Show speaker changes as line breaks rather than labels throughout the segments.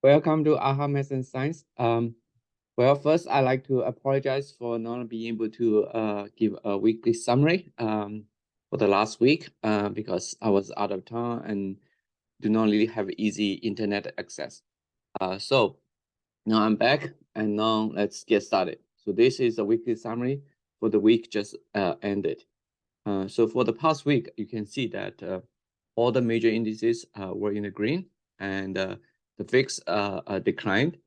Welcome to AHA Math and Science. Well, first, I'd like to apologize for not being able to give a weekly summary for the last week because I was out of town and do not really have easy internet access. So now I'm back, and now let's get started. So this is a weekly summary for the week just ended. So for the past week, you can see that all the major indices were in the green, and the VIX declined.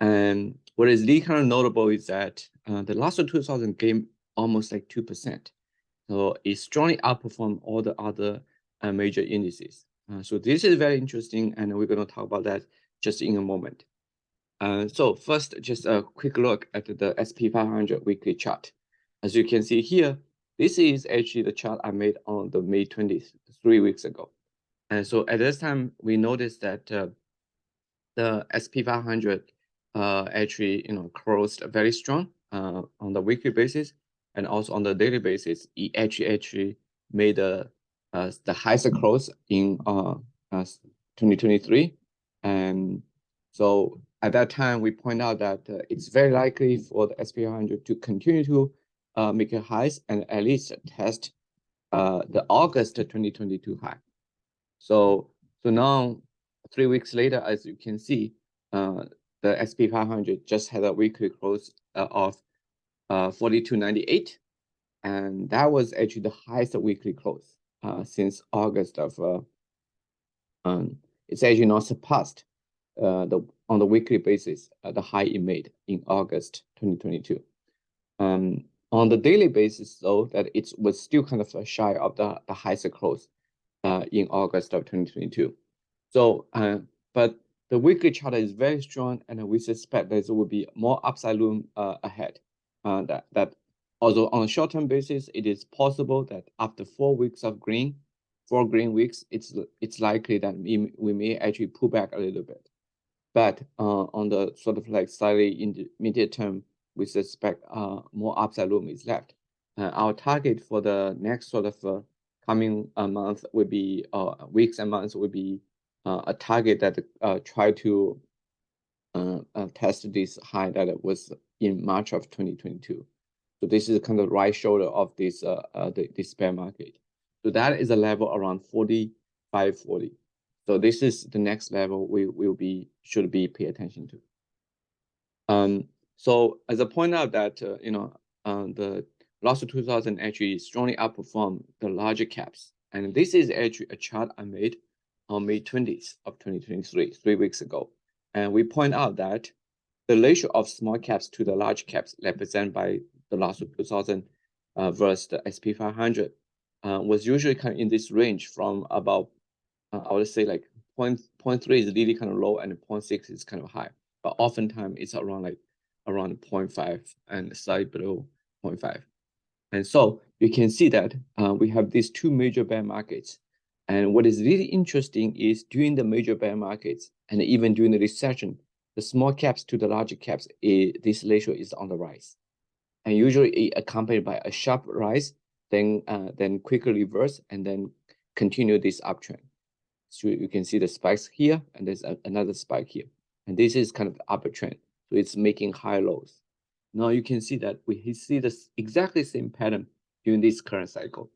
And what is really kind of notable is that the last 2000 gained almost like 2%. So it strongly outperformed all the other major indices. So this is very interesting, and we're going to talk about that just in a moment. So first, just a quick look at the SP 500 weekly chart. As you can see here, this is actually the chart I made on the May 20th, 3 weeks ago. And so at this time, we noticed that the SP 500 actually closed very strong on the weekly basis, and also on the daily basis. It actually made the highest close in 2023, and so at that time we point out that it's very likely for the SP 500 to continue to make a highs and at least test the August 2022 high. So now 3 weeks later, as you can see, the SP 500 just had a weekly close of 42.98, and that was actually the highest weekly close since August of. It's actually not surpassed on the weekly basis the high it made in August 2022. On the daily basis, though, that it was still kind of shy of the highest close in August of 2022. So, but the weekly chart is very strong, and we suspect there will be more upside room ahead. That although on a short-term basis, it is possible that after 4 weeks of green, 4 green weeks, it's likely that we may actually pull back a little bit. But on the sort of like slightly intermediate term, we suspect more upside room is left. Our target for the next sort of coming month would be weeks and months would be a target that try to test this high that it was in March of 2022. So this is kind of right shoulder of this this bear market. So that is a level around 45.40. So this is the next level we should be pay attention to. So as I point out that the last 2000 actually strongly outperformed the larger caps, and this is actually a chart I made on May 20th of 2023, 3 weeks ago, and we point out that the ratio of small caps to the large caps represented by the last 2000 versus the SP 500 was usually kind of in this range from about I would say like 0.3 is really kind of low and 0.6 is kind of high, but oftentimes it's around 0.5 and slightly below 0.5. And so you can see that we have these two major bear markets. And what is really interesting is during the major bear markets and even during the recession, the small caps to the larger caps, this ratio is on the rise. And usually accompanied by a sharp rise, then quickly reverse and then continue this uptrend. So you can see the spikes here, and there's another spike here. And this is kind of the upper trend. So it's making high lows. Now you can see that we see this exactly same pattern during this current cycle.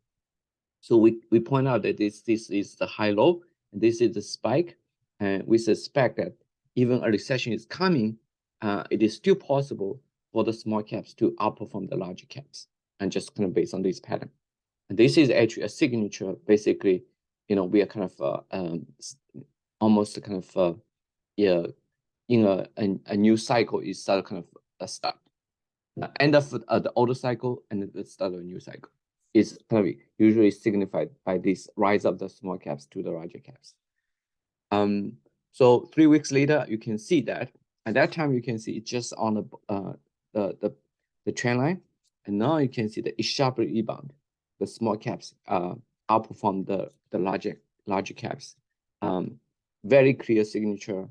So we point out that this is the high low, and this is the spike. And we suspect that even a recession is coming, it is still possible for the small caps to outperform the larger caps, and just kind of based on this pattern. And this is actually a signature, basically. We are kind of almost kind of in a new cycle is start kind of a start. The end of the older cycle and the start of a new cycle is kind of usually signified by this rise of the small caps to the larger caps. So 3 weeks later, you can see that at that time you can see it's just on the trend line, and now you can see that it sharply rebound. The small caps outperform the larger caps. Very clear signature.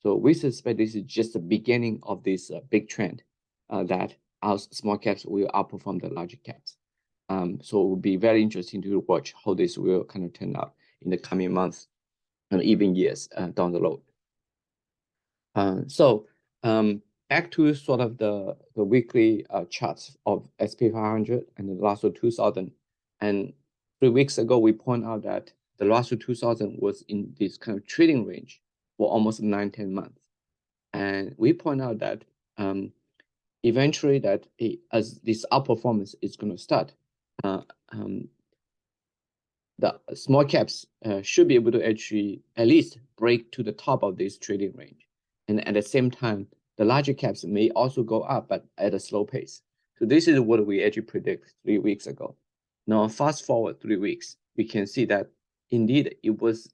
So we suspect this is just the beginning of this big trend that our small caps will outperform the larger caps. So it will be very interesting to watch how this will kind of turn out in the coming months and even years down the road. So back to sort of the weekly charts of SP 500 and the Russell 2000. And 3 weeks ago, we point out that the Russell 2000 was in this kind of trading range for almost 9-10 months. And we point out that eventually that as this outperformance is going to start, the small caps should be able to actually at least break to the top of this trading range. And at the same time, the larger caps may also go up, but at a slow pace. So this is what we actually predict 3 weeks ago. Now, fast forward 3 weeks, we can see that indeed it was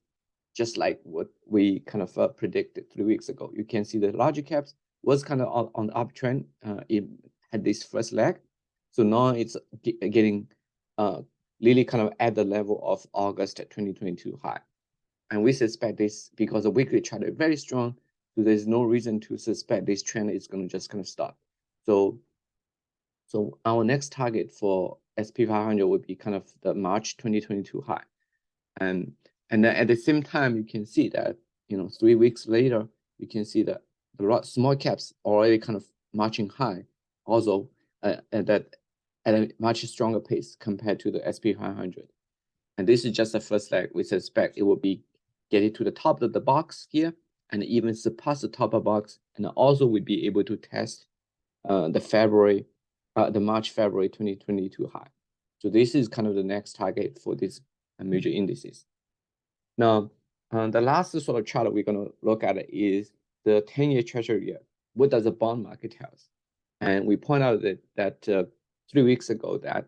just like what we kind of predicted 3 weeks ago. You can see the larger caps was kind of on the uptrend. It had this first leg. So now it's getting really kind of at the level of August 2022 high. And we suspect this because the weekly chart is very strong. So there's no reason to suspect this trend is going to just kind of stop. So our next target for SP 500 would be kind of the March 2022 high. And then at the same time, you can see that, 3 weeks later, you can see that the small caps already kind of marching high, also at a much stronger pace compared to the SP 500. And this is just the first leg. We suspect it will be getting to the top of the box here and even surpass the top of the box. And also we'll be able to test the March-February 2022 high. So this is kind of the next target for these major indices. Now, the last sort of chart we're going to look at is the 10-year treasury yield. What does the bond market tell us? And we point out that 3 weeks ago that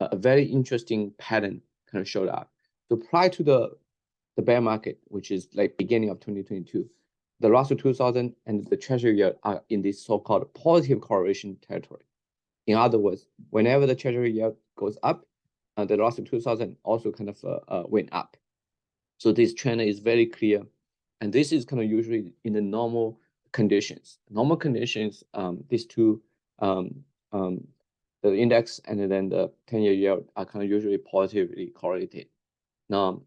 a very interesting pattern kind of showed up. So prior to the bear market, which is like beginning of 2022, the Russell 2000 and the treasury yield are in this so-called positive correlation territory. In other words, whenever the treasury yield goes up, the Russell 2000 also kind of went up. So this trend is very clear. And this is kind of usually in the normal conditions. Normal conditions, these two, the index and then the 10-year yield are kind of usually positively correlated. Now,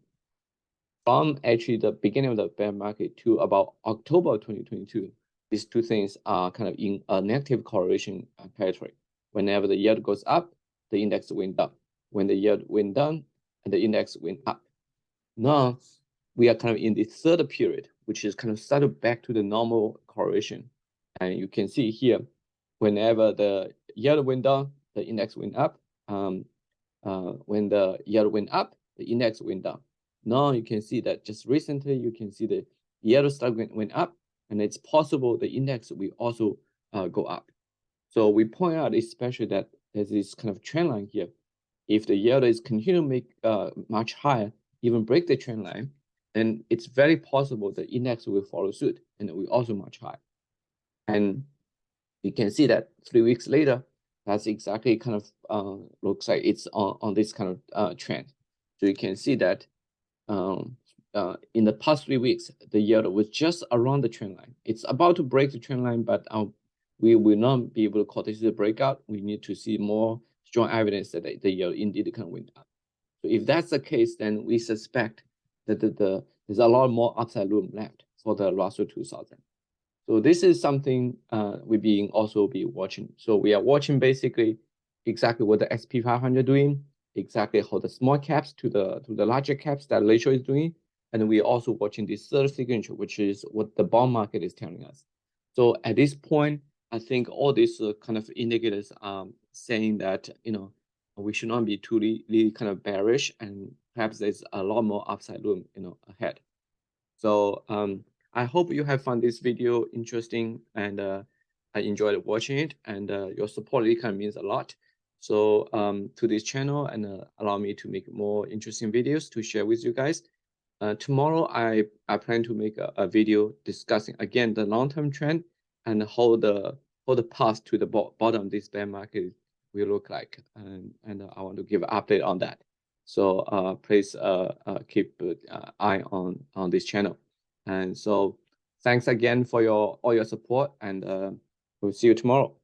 from actually the beginning of the bear market to about October 2022, these two things are kind of in a negative correlation territory. Whenever the yield goes up, the index went up. When the yield went down, and the index went up. Now, we are kind of in the third period, which is kind of started back to the normal correlation. And you can see here, whenever the yield went down, the index went up. When the yield went up, the index went down. Now you can see that just recently, you can see the yield went up, and it's possible the index will also go up. So we point out especially that there's this kind of trend line here. If the yield is continue to make much higher, even break the trend line, then it's very possible the index will follow suit and it will also much higher. And you can see that 3 weeks later, that's exactly kind of looks like it's on this kind of trend. So you can see that in the past 3 weeks, the yield was just around the trend line. It's about to break the trend line, but we will not be able to call this a breakout. We need to see more strong evidence that the yield indeed kind of went up. So if that's the case, then we suspect that there's a lot more upside room left for the Russell 2000. So this is something we also be watching. So we are watching basically exactly what the SP 500 doing, exactly how the small caps to the larger caps that ratio is doing, and we're also watching this third signature, which is what the bond market is telling us. So at this point, I think all these kind of indicators are saying that we should not be too really kind of bearish, and perhaps there's a lot more upside room ahead. So I hope you have found this video interesting, and I enjoyed watching it, and your support really kind of means a lot. So to this channel, and allow me to make more interesting videos to share with you guys. Tomorrow I plan to make a video discussing again the long-term trend and how the path to the bottom of this bear market will look like, and I want to give an update on that. So please keep an eye on this channel. And so thanks again for all your support, and we'll see you tomorrow.